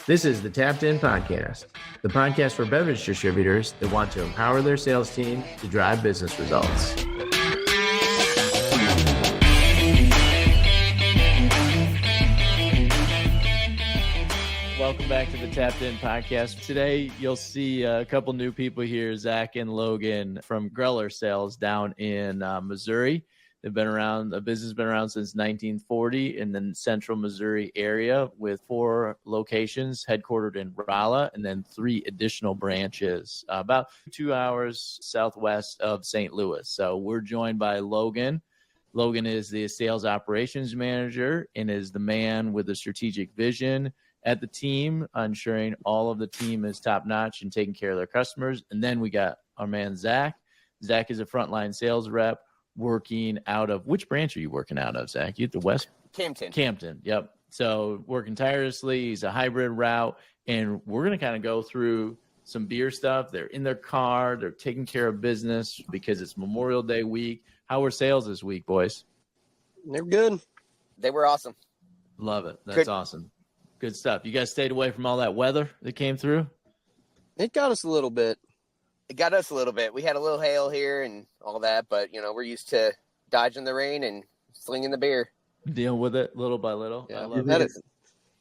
This is the Tapped In Podcast, the podcast for beverage distributors that want to empower their sales team to drive business results. Welcome back to the Tapped In Podcast. Today, you'll see a couple new people here, Zach and Logan from Grellner Sales down in Missouri. They've been around, the business has been around since 1940 in the central Missouri area with 4 locations headquartered in Rolla and then 3 additional branches about 2 hours southwest of St. Louis. So we're joined by Logan. Logan is the sales operations manager and is the man with the strategic vision at the team, ensuring all of the team is top notch and taking care of their customers. And then we got our man, Zach. Zach is a frontline sales rep working out of, which branch are you working out of, Zach? You at the West? Campton. Yep. So working tirelessly. He's a hybrid route. And we're going to kind of go through some beer stuff. They're in their car. They're taking care of business because it's Memorial Day week. How were sales this week, boys? They're good. They were awesome. Love it. That's awesome. Good stuff. You guys stayed away from all that weather that came through? It got us a little bit. It got us a little bit. We had a little hail here and all that, but, you know, we're used to dodging the rain and slinging the beer. Dealing with it little by little. Yeah,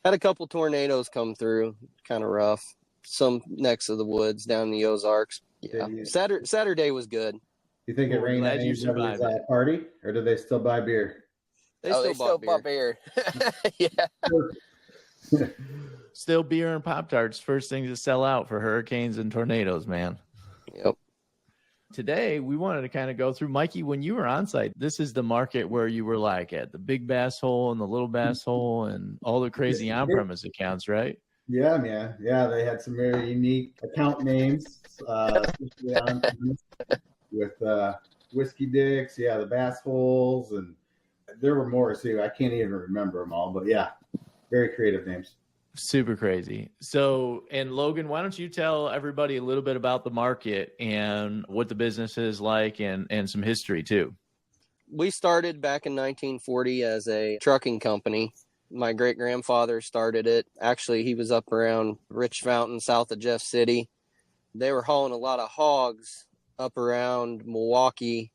had a couple tornadoes come through, kind of rough. Some next to the woods down in the Ozarks. Yeah, Saturday was good. You think it rained at anybody's party, or do they still buy beer? They still bought beer. Yeah. Still beer and Pop-Tarts, first thing to sell out for hurricanes and tornadoes, man. Yep. Today, we wanted to kind of go through, Mikey, when you were on site, this is the market where you were like at the big bass hole and the little bass hole and all the crazy on-premise accounts, right? Yeah, man. Yeah, they had some very unique account names, with Whiskey Dicks, the bass holes, and there were more too. I can't even remember them all, but yeah, very creative names. Super crazy. So, and Logan, why don't you tell everybody a little bit about the market and what the business is like and some history too. We started back in 1940 as a trucking company. My great-grandfather started it. Actually, he was up around Rich Fountain, south of Jeff City. They were hauling a lot of hogs up around Milwaukee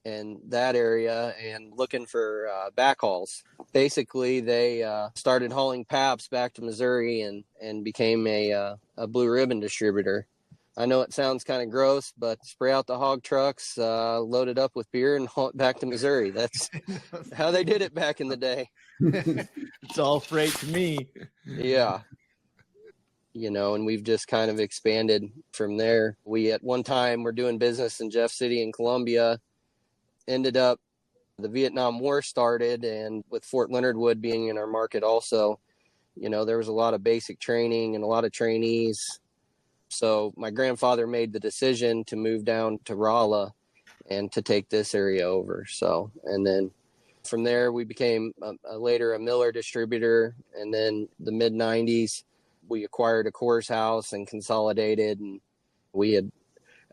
and that area and looking for backhauls. Basically, they started hauling paps back to Missouri and became a blue ribbon distributor. I know it sounds kind of gross, but spray out the hog trucks, load it up with beer, and haul it back to Missouri. That's how they did it back in the day. It's all freight to me. Yeah. You know, and we've just kind of expanded from there. We, at one time, were doing business in Jeff City and Columbia. Ended up, the Vietnam War started, and with Fort Leonard Wood being in our market also, you know, there was a lot of basic training and a lot of trainees. So my grandfather made the decision to move down to Rolla and to take this area over. So, and then from there, we became later a Miller distributor. And then the mid-90s, we acquired a Coors House and consolidated, and we had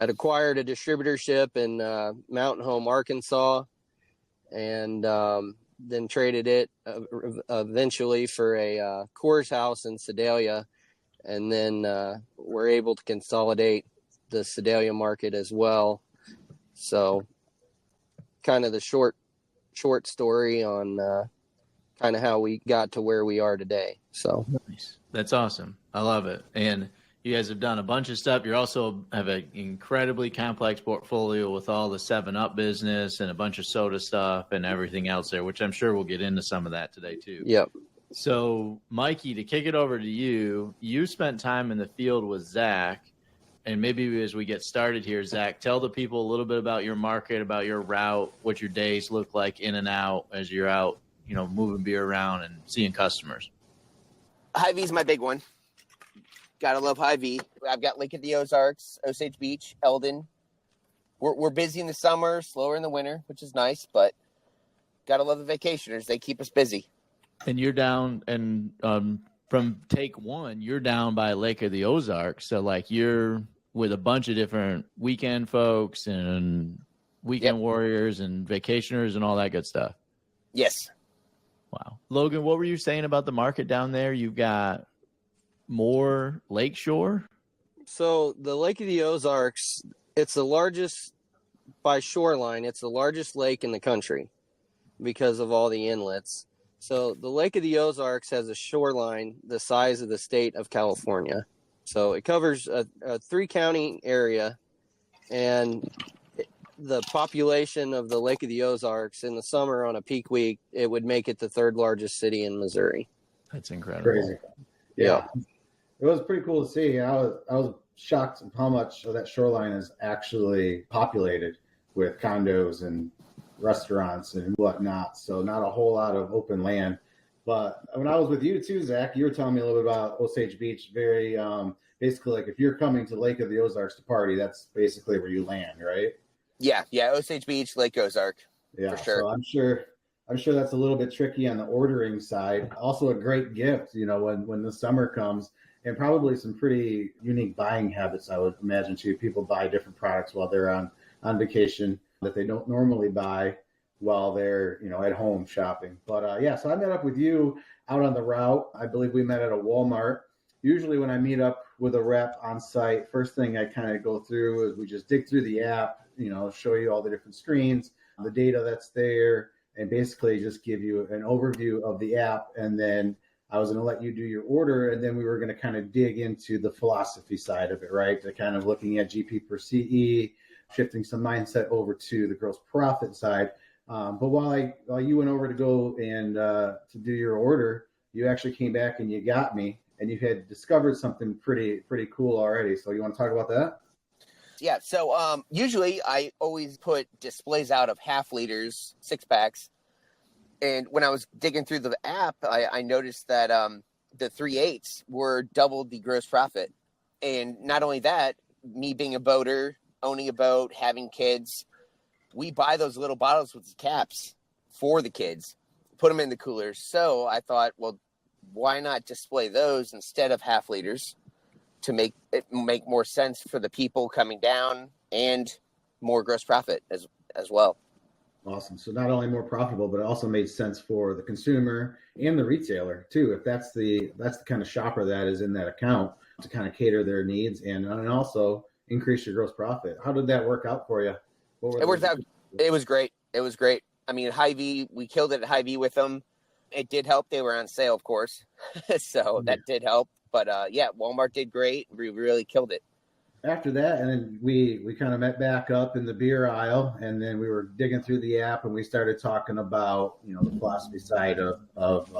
acquired a distributorship in Mountain Home, Arkansas, and then traded it eventually for a Coors House in Sedalia, and then we're able to consolidate the Sedalia market as well. So kind of the short story on kind of how we got to where we are today. So nice. That's awesome. I love it. And you guys have done a bunch of stuff. You also have an incredibly complex portfolio with all the 7-Up business and a bunch of soda stuff and everything else there, which I'm sure we'll get into some of that today too. Yep. So, Mikey, to kick it over to you, you spent time in the field with Zach. And maybe as we get started here, Zach, tell the people a little bit about your market, about your route, what your days look like in and out as you're out, you know, moving beer around and seeing customers. Hy-Vee's my big one. Gotta love Hy-Vee. I've got Lake of the Ozarks, Osage Beach, Eldon. We're busy in the summer, slower in the winter, which is nice, but gotta love the vacationers. They keep us busy. And you're down, and from take one, you're down by Lake of the Ozarks. So, like, you're with a bunch of different weekend folks and weekend warriors and vacationers and all that good stuff. Yes. Wow. Logan, what were you saying about the market down there? You've got more lakeshore? So the Lake of the Ozarks, it's the largest by shoreline. It's the largest lake in the country because of all the inlets. So the Lake of the Ozarks has a shoreline the size of the state of California. So it covers a 3-county area, and the population of the Lake of the Ozarks in the summer on a peak week, it would make it the 3rd largest city in Missouri. That's incredible. Crazy. Yeah. It was pretty cool to see. I was shocked at how much of that shoreline is actually populated with condos and restaurants and whatnot. So not a whole lot of open land. But when I was with you too, Zach, you were telling me a little bit about Osage Beach. Very basically, like if you're coming to Lake of the Ozarks to party, that's basically where you land, right? Yeah. Osage Beach, Lake Ozark. Yeah, for sure. So I'm sure that's a little bit tricky on the ordering side. Also a great gift, when the summer comes, and probably some pretty unique buying habits, I would imagine too. People buy different products while they're on vacation that they don't normally buy while they're, at home shopping. But so I met up with you out on the route. I believe we met at a Walmart. Usually when I meet up with a rep on site, first thing I kind of go through is we just dig through the app, show you all the different screens, the data that's there, and basically just give you an overview of the app. And then I was going to let you do your order, and then we were going to kind of dig into the philosophy side of it, right? To kind of looking at GP per CE, shifting some mindset over to the gross profit side. But while you went over to go and to do your order, you actually came back and you got me, and you had discovered something pretty cool already. So you want to talk about that? Yeah. So usually I always put displays out of 1/2 liters, 6-packs. And when I was digging through the app, I noticed that the 3/8 were double the gross profit. And not only that, me being a boater, owning a boat, having kids, we buy those little bottles with the caps for the kids, put them in the coolers. So I thought, well, why not display those instead of 1/2 liters to make it make more sense for the people coming down and more gross profit as well. Awesome. So not only more profitable, but it also made sense for the consumer and the retailer too. If that's the kind of shopper that is in that account, to kind of cater their needs and also increase your gross profit. How did that work out for you? It worked out. It was great. I mean, Hy-Vee, we killed it at Hy-Vee with them. It did help. They were on sale, of course. So that did help. But Walmart did great. We really killed it. After that, and then we kind of met back up in the beer aisle, and then we were digging through the app, and we started talking about the philosophy side of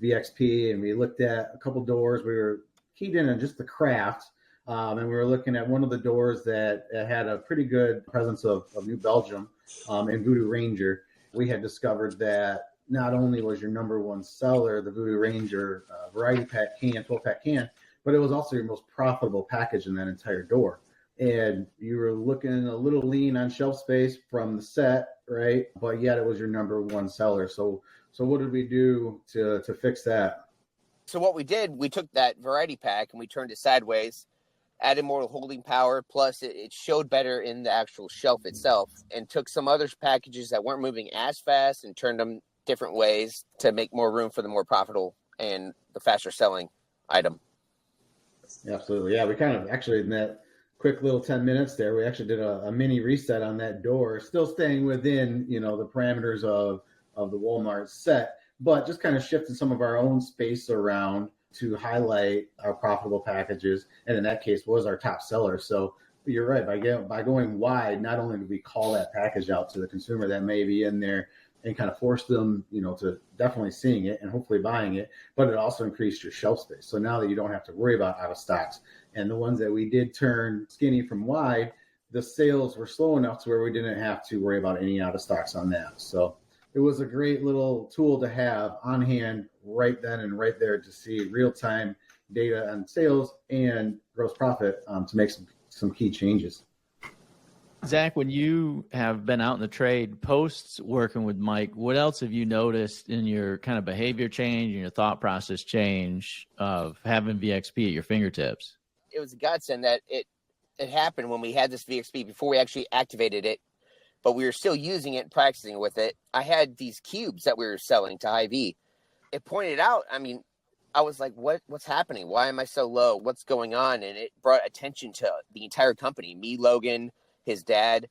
VXP, and we looked at a couple doors. We were keyed in on just the craft, and we were looking at one of the doors that had a pretty good presence of New Belgium and Voodoo Ranger. We had discovered that not only was your number one seller the Voodoo Ranger variety pack can, 12-pack can, but it was also your most profitable package in that entire door. And you were looking a little lean on shelf space from the set, right? But yet it was your number one seller. So what did we do to fix that? So what we did, we took that variety pack and we turned it sideways, added more holding power, plus it showed better in the actual shelf itself, and took some other packages that weren't moving as fast and turned them different ways to make more room for the more profitable and the faster selling item. Absolutely. Yeah, we kind of actually in that quick little 10 minutes there, we actually did a mini reset on that door, still staying within, the parameters of the Walmart set, but just kind of shifting some of our own space around to highlight our profitable packages. And in that case was our top seller. So you're right. By going wide, not only do we call that package out to the consumer that may be in there and kind of force them, to definitely seeing it and hopefully buying it, but it also increased your shelf space. So now that you don't have to worry about out of stocks, and the ones that we did turn skinny from wide, the sales were slow enough to where we didn't have to worry about any out of stocks on that. So it was a great little tool to have on hand right then and right there to see real-time data on sales and gross profit to make some key changes. Zach, when you have been out in the trade posts working with Mike, what else have you noticed in your kind of behavior change and your thought process change of having VXP at your fingertips? It was a godsend that it happened when we had this VXP before we actually activated it, but we were still using it and practicing with it. I had these cubes that we were selling to Hy-Vee. It pointed out, I mean, I was like, what's happening? Why am I so low? What's going on? And it brought attention to the entire company, me, Logan, his dad,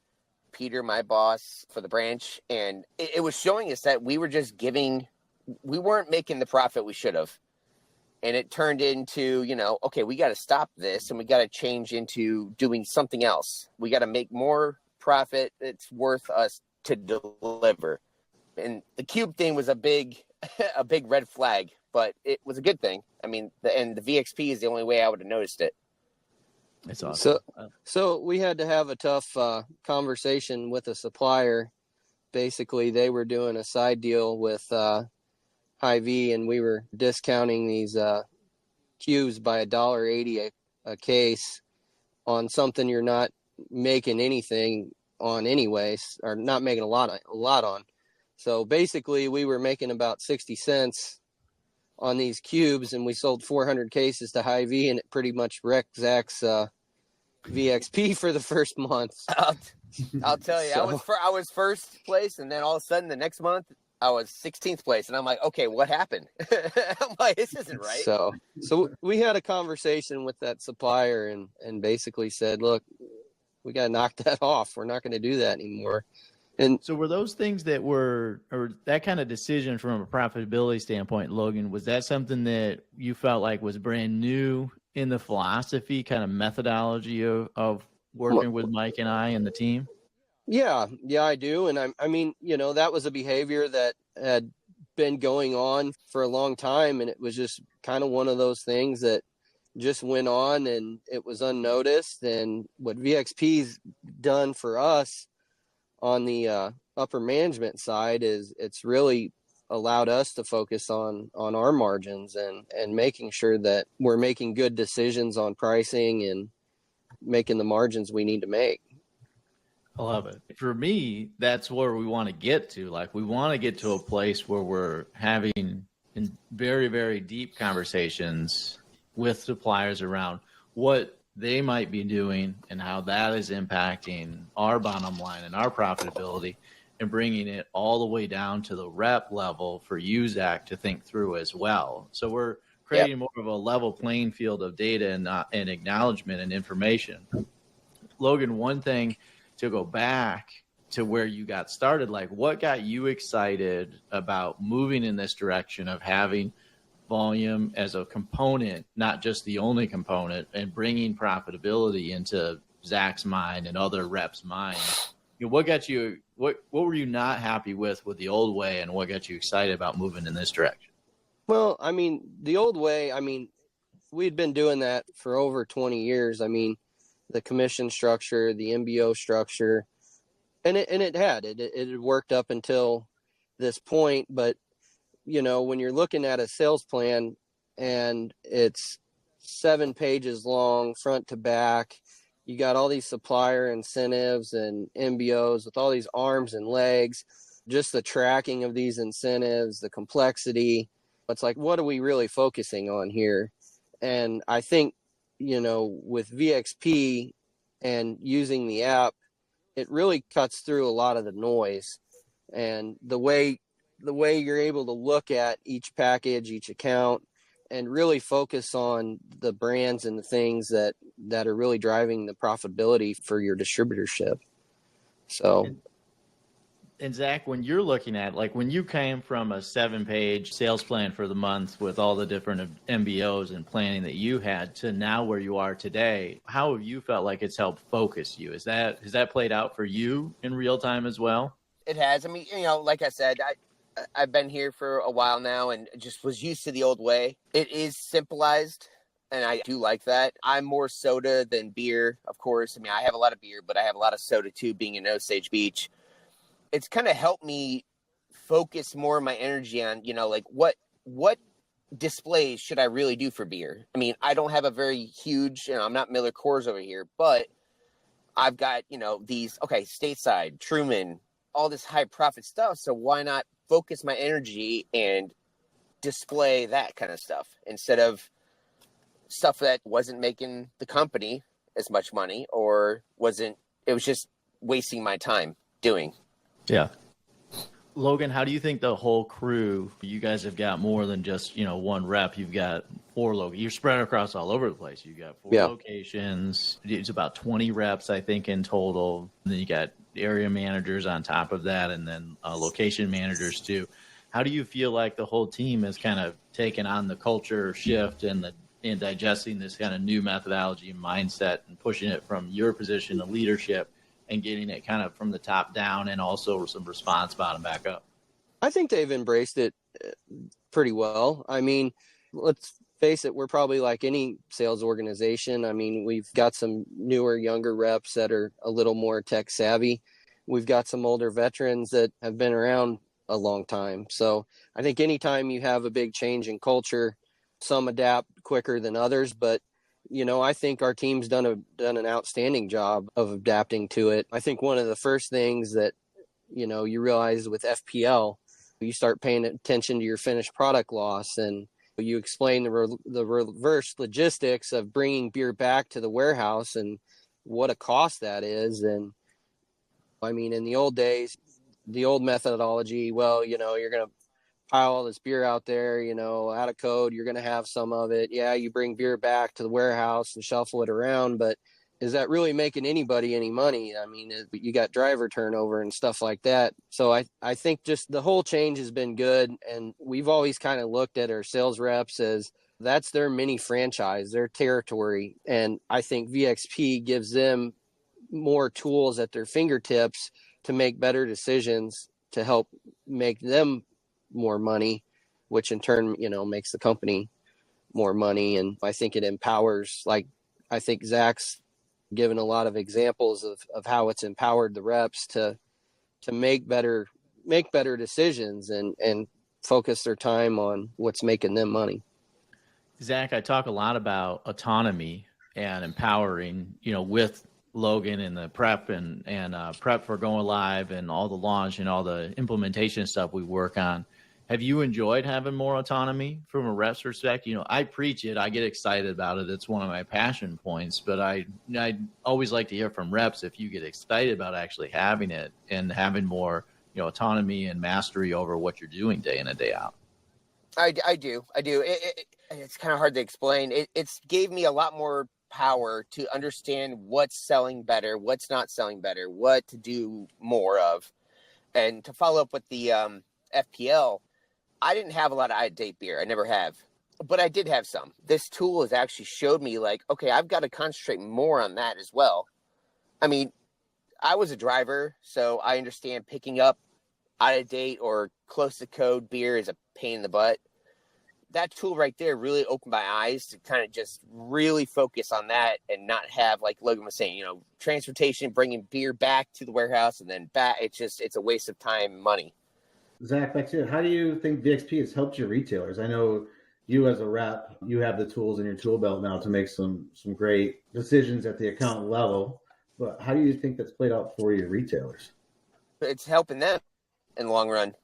Peter, my boss for the branch. And it was showing us that we were just we weren't making the profit we should have. And it turned into, okay, we got to stop this and we got to change into doing something else. We got to make more profit that's worth us to deliver. And the cube thing was a big red flag, but it was a good thing. I mean, the VXP is the only way I would have noticed it. It's awesome. So we had to have a tough conversation with a supplier. Basically, they were doing a side deal with Hy-Vee, and we were discounting these cubes by $1.80 a case on something you're not making anything on anyways, or not making a lot on. So basically, we were making about 60 cents on these cubes, and we sold 400 cases to Hy-Vee, and it pretty much wrecked Zach's VXP for the first month. I'll tell you, I was first place, and then all of a sudden the next month I was 16th place, and I'm like, okay, what happened? I'm like, this isn't right. So we had a conversation with that supplier and basically said, look, we got to knock that off. We're not going to do that anymore. And so were those things or that kind of decision from a profitability standpoint, Logan, was that something that you felt like was brand new in the philosophy, kind of methodology of working with Mike and I and the team? Yeah, I do. And I mean, that was a behavior that had been going on for a long time. And it was just kind of one of those things that just went on and it was unnoticed. And what VXP's done for us on the upper management side is it's really allowed us to focus on our margins and making sure that we're making good decisions on pricing and making the margins we need to make. I love it. For me, that's where we want to get to. Like, we want to get to a place where we're having very, very deep conversations with suppliers around what they might be doing and how that is impacting our bottom line and our profitability, and bringing it all the way down to the rep level for you, Zach, to think through as well. So we're creating more of a level playing field of data and acknowledgement and information. Logan, one thing to go back to where you got started, like what got you excited about moving in this direction of having volume as a component, not just the only component, and bringing profitability into Zach's mind and other reps' minds? What got you, what were you not happy with the old way, and what got you excited about moving in this direction? Well, I mean, the old way, we'd been doing that for over 20 years. I mean, the commission structure, the MBO structure, and it had worked up until this point. But, when you're looking at a sales plan and it's 7 pages long, front to back, you got all these supplier incentives and MBOs with all these arms and legs, just the tracking of these incentives, the complexity. It's like, what are we really focusing on here? And I think, with VXP and using the app, it really cuts through a lot of the noise. And the way you're able to look at each package, each account, and really focus on the brands and the things that are really driving the profitability for your distributorship. So. And Zach, when you're looking at, like, when you came from a 7-page sales plan for the month with all the different MBOs and planning that you had to now where you are today, how have you felt like it's helped focus you? Has that played out for you in real time as well? It has. I mean, like I said, I've been here for a while now and just was used to the old way. It is simplified, and I do like that. I'm more soda than beer, of course. I mean, I have a lot of beer, but I have a lot of soda too, being in Osage Beach. It's kind of helped me focus more of my energy on, like what displays should I really do for beer? I mean, I don't have a very huge, I'm not Miller Coors over here, but I've got, these, Stateside, Truman, all this high profit stuff. So why not focus my energy and display that kind of stuff instead of stuff that wasn't making the company as much money or it was just wasting my time doing. Yeah. Logan, how do you think the whole crew, you guys have got more than just, one rep, you've got 4 locations, you're spread across all over the place. You've got 4 locations. It's about 20 reps, I think, in total. And then you got area managers on top of that, and then location managers too. How do you feel like the whole team has kind of taken on the culture shift and digesting this kind of new methodology and mindset and pushing it from your position to leadership and getting it kind of from the top down and also some response bottom back up? I think they've embraced it pretty well. I mean, let's face it, we're probably like any sales organization. I mean, we've got some newer, younger reps that are a little more tech savvy. We've got some older veterans that have been around a long time. So I think anytime you have a big change in culture, some adapt quicker than others, but I think our team's done an outstanding job of adapting to it. I think one of the first things that, you realize with FPL, you start paying attention to your finished product loss, and you explain the reverse logistics of bringing beer back to the warehouse and what a cost that is. And I mean, in the old days, the old methodology, well, you're going to pile all this beer out there, out of code, you're going to have some of it. Yeah, you bring beer back to the warehouse and shuffle it around, but is that really making anybody any money? I mean, you got driver turnover and stuff like that. So I think just the whole change has been good. And we've always kind of looked at our sales reps as that's their mini franchise, their territory. And I think VXP gives them more tools at their fingertips to make better decisions to help make them more money, which in turn, makes the company more money. And I think it empowers, like, I think Zach's given a lot of examples of how it's empowered the reps to make better decisions and focus their time on what's making them money. Zach, I talk a lot about autonomy and empowering, with Logan and the prep and prep for going live and all the launch and all the implementation stuff we work on. Have you enjoyed having more autonomy from a rep's perspective? I preach it. I get excited about it. It's one of my passion points, but I always like to hear from reps if you get excited about actually having it and having more, autonomy and mastery over what you're doing day in and day out. I do. It's kind of hard to explain. It's gave me a lot more power to understand what's selling better, what's not selling better, what to do more of. And to follow up with the FPL, I didn't have a lot of out-of-date beer. I never have. But I did have some. This tool has actually showed me, like, okay, I've got to concentrate more on that as well. I mean, I was a driver, so I understand picking up out-of-date or close to code beer is a pain in the butt. That tool right there really opened my eyes to kind of just really focus on that and not have, like Logan was saying, transportation, bringing beer back to the warehouse and then back. It's a waste of time and money. Zach, back to you. How do you think VXP has helped your retailers? I know you as a rep, you have the tools in your tool belt now to make some great decisions at the account level. But how do you think that's played out for your retailers? It's helping them in the long run.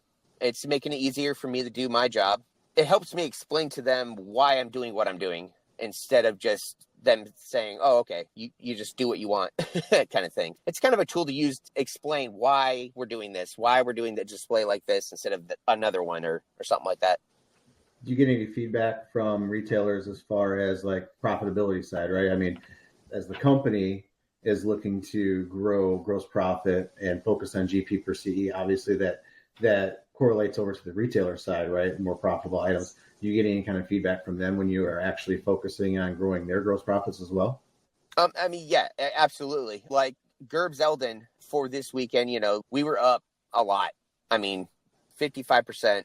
It's making it easier for me to do my job. It helps me explain to them why I'm doing what I'm doing instead of just them saying, oh, okay, you just do what you want, kind of thing. It's kind of a tool to use to explain why we're doing this, why we're doing the display like this instead of another one or something like that. Do you get any feedback from retailers as far as like profitability side, right? I mean, as the company is looking to grow gross profit and focus on GP per CE, obviously that correlates over to the retailer side, right? More profitable items. Do you get any kind of feedback from them when you are actually focusing on growing their gross profits as well? I mean, yeah, absolutely. Like Gerb's Eldon for this weekend, we were up a lot. I mean, 55%.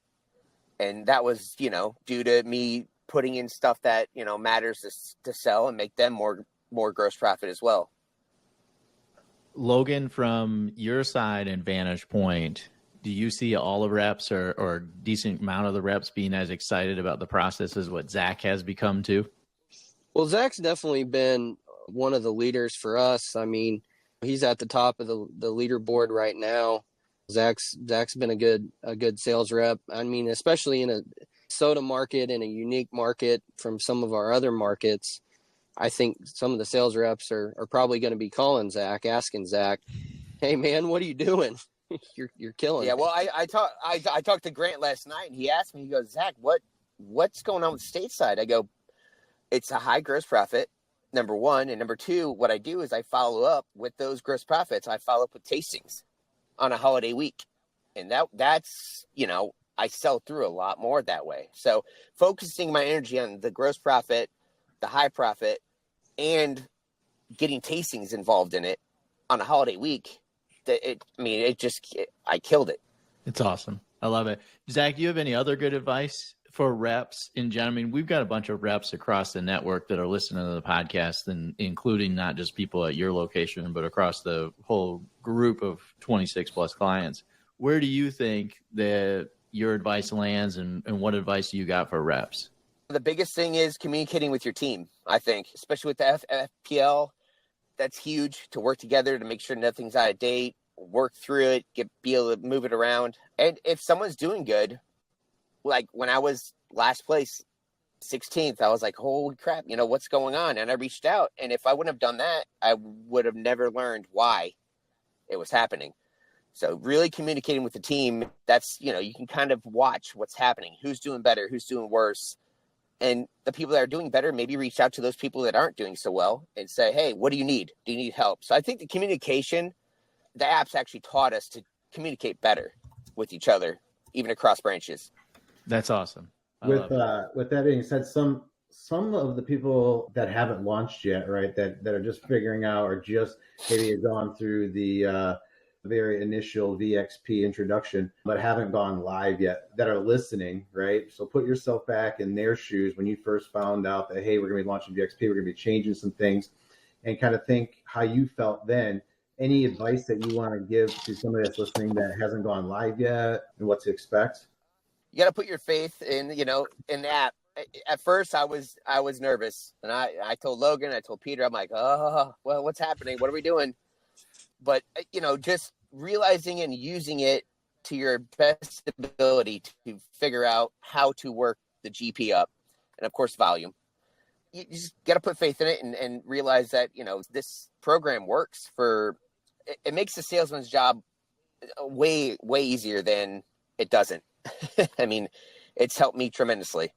And that was, due to me putting in stuff that, matters to sell and make them more gross profit as well. Logan, from your side and vantage point, do you see all the reps or decent amount of the reps being as excited about the process as what Zach has become too? Well, Zach's definitely been one of the leaders for us. I mean, he's at the top of the leaderboard right now. Zach's been a good sales rep. I mean, especially in a soda market, in a unique market from some of our other markets. I think some of the sales reps are probably going to be calling Zach, asking Zach, hey man, what are you doing? you're killing. Yeah, well, I talked to Grant last night, and he asked me, he goes, Zach, what's going on with stateside? I go, it's a high gross profit, number one, and number two, what I do is I follow up with those gross profits. I follow up with tastings on a holiday week, and that's I sell through a lot more that way. So focusing my energy on the gross profit, the high profit, and getting tastings involved in it on a holiday week, I killed it. It's awesome. I love it. Zach, do you have any other good advice for reps in general? I mean, we've got a bunch of reps across the network that are listening to the podcast, and including not just people at your location, but across the whole group of 26 plus clients. Where do you think that your advice lands, and what advice do you got for reps? The biggest thing is communicating with your team, I think, especially with the FPL. That's huge, to work together to make sure nothing's out of date, work through it, be able to move it around. And if someone's doing good, like when I was last place, 16th, I was like, holy crap, what's going on? And I reached out. And if I wouldn't have done that, I would have never learned why it was happening. So really communicating with the team, that's, you can kind of watch what's happening, who's doing better, who's doing worse. And the people that are doing better, maybe reach out to those people that aren't doing so well and say, hey, what do you need? Do you need help? So I think the communication, the apps actually taught us to communicate better with each other, even across branches. That's awesome. With that being said, some of the people that haven't launched yet, right, that are just figuring out, or just maybe have gone through the very initial VXP introduction, but haven't gone live yet, that are listening, right? So put yourself back in their shoes when you first found out that, hey, we're going to be launching VXP, we're going to be changing some things, and kind of think how you felt then. Any advice that you want to give to somebody that's listening that hasn't gone live yet, and what to expect? You got to put your faith in the app. At first I was nervous, and I told Logan, I told Peter, I'm like, oh, well, what's happening? What are we doing? But, just realizing and using it to your best ability to figure out how to work the GP up, and of course, volume. You just got to put faith in it and realize that, this program works it makes the salesman's job way, way easier than it doesn't. I mean, it's helped me tremendously.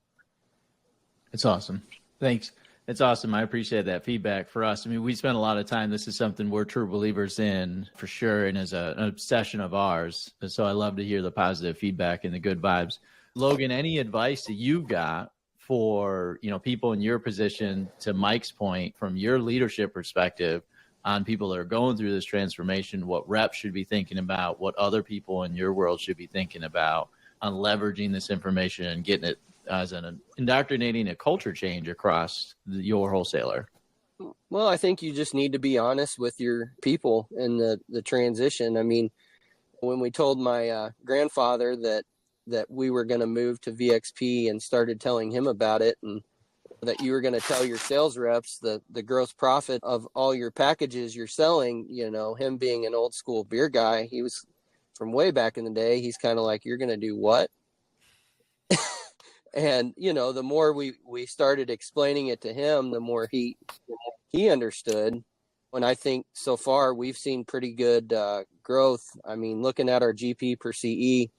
It's awesome. Thanks. It's awesome. I appreciate that feedback for us. I mean, we spend a lot of time. This is something we're true believers in for sure, and is an obsession of ours. And so I love to hear the positive feedback and the good vibes. Logan, any advice that you've got for, people in your position, to Mike's point, from your leadership perspective, on people that are going through this transformation, what reps should be thinking about, what other people in your world should be thinking about on leveraging this information and getting it as indoctrinating a culture change across your wholesaler? Well, I think you just need to be honest with your people in the transition. I mean, when we told my grandfather that we were going to move to VXP and started telling him about it, and that you were going to tell your sales reps the gross profit of all your packages you're selling, him being an old school beer guy, he was from way back in the day, he's kind of like, you're going to do what? And, the more we started explaining it to him, the more he understood. And I think so far we've seen pretty good growth. I mean, looking at our GP per CE,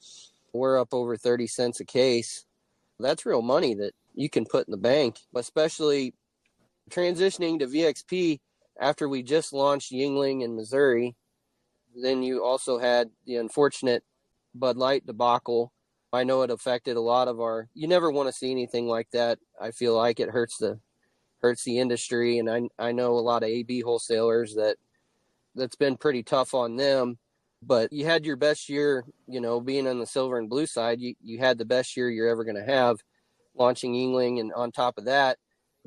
we're up over 30 cents a case. That's real money that you can put in the bank, especially transitioning to VXP after we just launched Yuengling in Missouri. Then you also had the unfortunate Bud Light debacle. I know it affected a lot of you never want to see anything like that. I feel like it hurts the industry. And I know a lot of AB wholesalers that's been pretty tough on them, but you had your best year, being on the silver and blue side, you had the best year you're ever going to have launching Yuengling. And on top of that,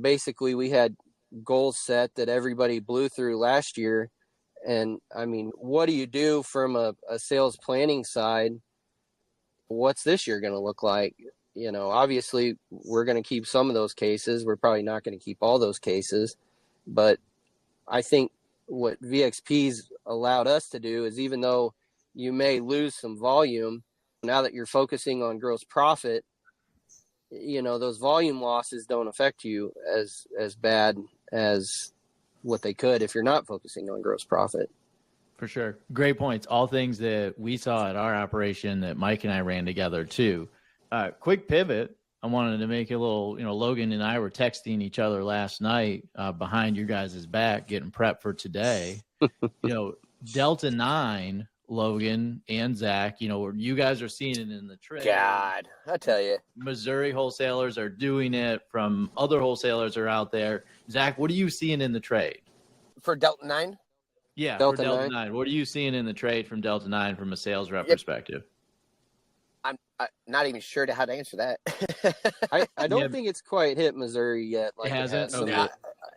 basically we had goals set that everybody blew through last year. And I mean, what do you do from a sales planning side? What's this year going to look like? Obviously we're going to keep some of those cases. We're probably not going to keep all those cases, but I think what VXP's allowed us to do is, even though you may lose some volume, now that you're focusing on gross profit, those volume losses don't affect you as bad as what they could if you're not focusing on gross profit. For sure. Great points. All things that we saw at our operation that Mike and I ran together too. Quick pivot. I wanted to make a little, Logan and I were texting each other last night behind your guys' back, getting prepped for today. Delta 9, Logan and Zach, you guys are seeing it in the trade. God, I tell you. Missouri wholesalers are doing it from other wholesalers are out there. Zach, what are you seeing in the trade? For Delta 9? Yeah, Delta for Delta 9. 9. What are you seeing in the trade from Delta 9 from a sales rep perspective? I'm not even sure how to answer that. I don't think it's quite hit Missouri yet. It hasn't? It has Okay.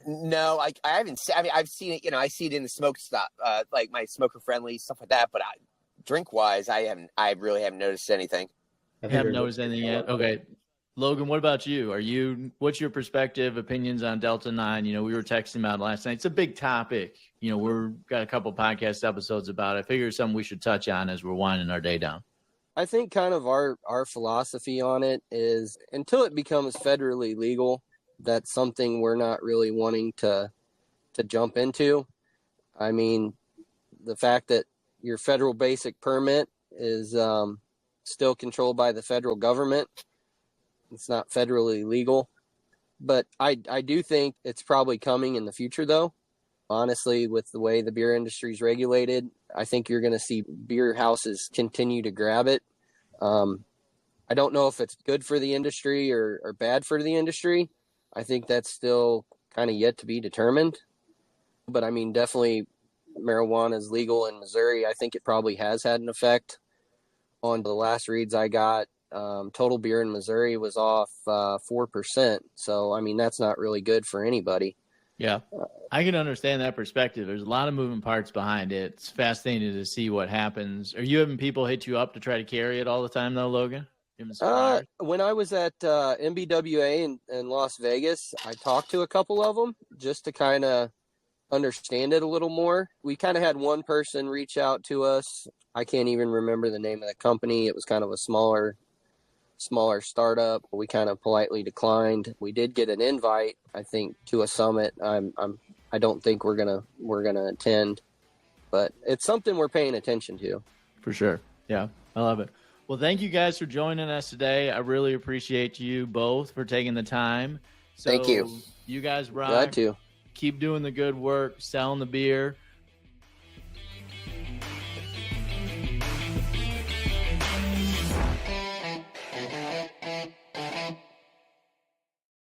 No, I haven't. I've seen it. I see it in the smoke stop, like my smoker friendly stuff like that. But drink wise, I really haven't noticed anything. I haven't noticed anything yet. Okay, Logan, what about you? What's your perspective, opinions on Delta 9? We were texting about it last night. It's a big topic. We're got a couple podcast episodes about it. I figure it's something we should touch on as we're winding our day down. I think kind of our philosophy on it is until it becomes federally legal, that's something we're not really wanting to jump into. I mean, the fact that your federal basic permit is still controlled by the federal government, it's not federally legal. But I do think it's probably coming in the future, though. Honestly, with the way the beer industry is regulated, I think you're going to see beer houses continue to grab it. I don't know if it's good for the industry or bad for the industry. I think that's still kind of yet to be determined. But I mean, definitely marijuana is legal in Missouri. I think it probably has had an effect on the last reads I got. Total beer in Missouri was off 4%. So, I mean, that's not really good for anybody. Yeah, I can understand that perspective. There's a lot of moving parts behind it. It's fascinating to see what happens. Are you having people hit you up to try to carry it all the time, though, Logan? When I was at MBWA in Las Vegas, I talked to a couple of them just to kind of understand it a little more. We kind of had one person reach out to us. I can't even remember the name of the company. It was kind of a smaller startup. We kind of politely declined. We did get an invite, I think, to a summit. I don't think we're gonna attend, but it's something we're paying attention to. For sure. Yeah, I love it. Well, thank you guys for joining us today. I really appreciate you both for taking the time. Thank you. You guys rock. Glad to. Keep doing the good work, selling the beer.